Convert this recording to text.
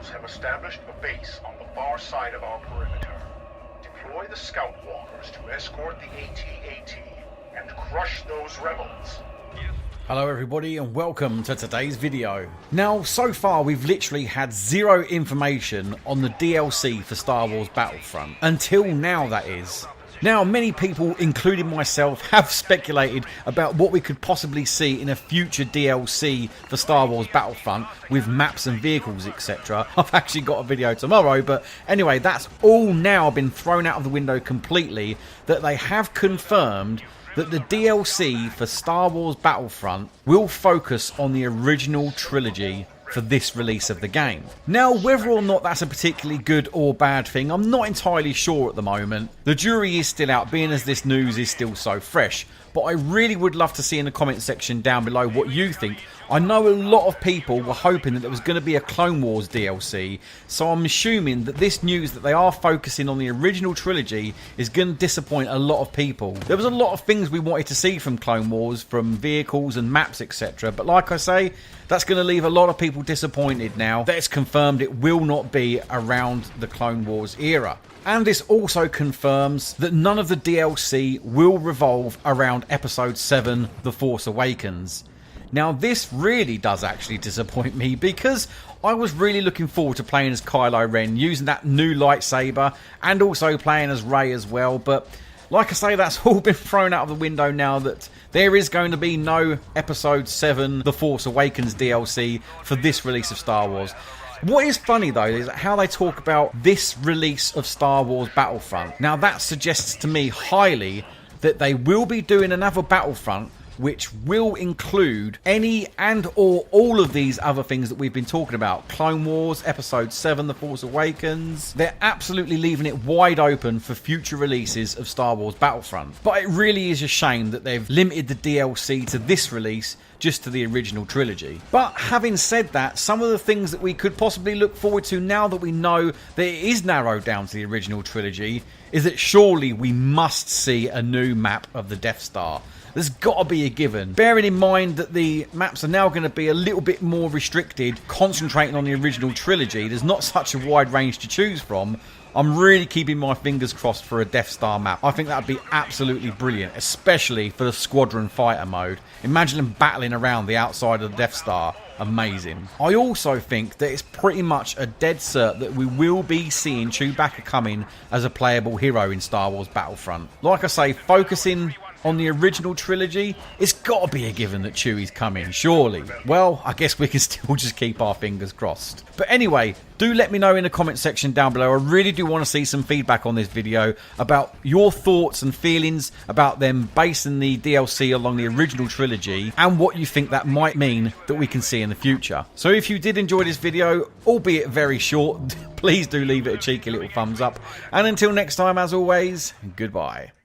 rebels have established a base on the far side of our perimeter. Deploy the scout walkers to escort the AT-AT and crush those rebels. Hello everybody and welcome to today's video. Now, so far we've literally had zero information on the DLC for Star Wars Battlefront. Until now, that is. Now, many people, including myself, have speculated about what we could possibly see in a future DLC for Star Wars Battlefront with maps and vehicles, etc. I've actually got a video tomorrow, but anyway, that's all now been thrown out of the window completely, that they have confirmed that the DLC for Star Wars Battlefront will focus on the original trilogy for this release of the game. Now, whether or not that's a particularly good or bad thing, I'm not entirely sure at the moment. The jury is still out, being as this news is still so fresh. But I really would love to see in the comment section down below what you think. I know a lot of people were hoping that there was going to be a Clone Wars DLC, so I'm assuming that this news that they are focusing on the original trilogy is going to disappoint a lot of people. There was a lot of things we wanted to see from Clone Wars, from vehicles and maps, etc. But like I say, that's going to leave a lot of people disappointed now that it's confirmed it will not be around the Clone Wars era. And this also confirms that none of the DLC will revolve around Episode 7, The Force Awakens. Now, this really does actually disappoint me, because I was really looking forward to playing as Kylo Ren, using that new lightsaber, and also playing as Rey as well. But like I say, that's all been thrown out of the window now that there is going to be no Episode 7, The Force Awakens DLC for this release of Star Wars. What is funny though is how they talk about this release of Star Wars Battlefront. Now, that suggests to me highly that they will be doing another Battlefront which will include any and or all of these other things that we've been talking about. Clone Wars, Episode 7, The Force Awakens. They're absolutely leaving it wide open for future releases of Star Wars Battlefront. But it really is a shame that they've limited the DLC to this release just to the original trilogy. But having said that, some of the things that we could possibly look forward to now that we know that it is narrowed down to the original trilogy is that surely we must see a new map of the Death Star. There's got to be a given. Bearing in mind that the maps are now going to be a little bit more restricted, concentrating on the original trilogy, there's not such a wide range to choose from. I'm really keeping my fingers crossed for a Death Star map. I think that would be absolutely brilliant, especially for the Squadron Fighter mode. Imagine them battling around the outside of the Death Star. Amazing. I also think that it's pretty much a dead cert that we will be seeing Chewbacca coming as a playable hero in Star Wars Battlefront. Like I say, focusing on the original trilogy, it's got to be a given that Chewie's coming, surely. Well, I guess we can still just keep our fingers crossed. But anyway, do let me know in the comment section down below. I really do want to see some feedback on this video about your thoughts and feelings about them basing the DLC along the original trilogy and what you think that might mean that we can see in the future. So if you did enjoy this video, albeit very short, please do leave it a cheeky little thumbs up. And until next time, as always, goodbye.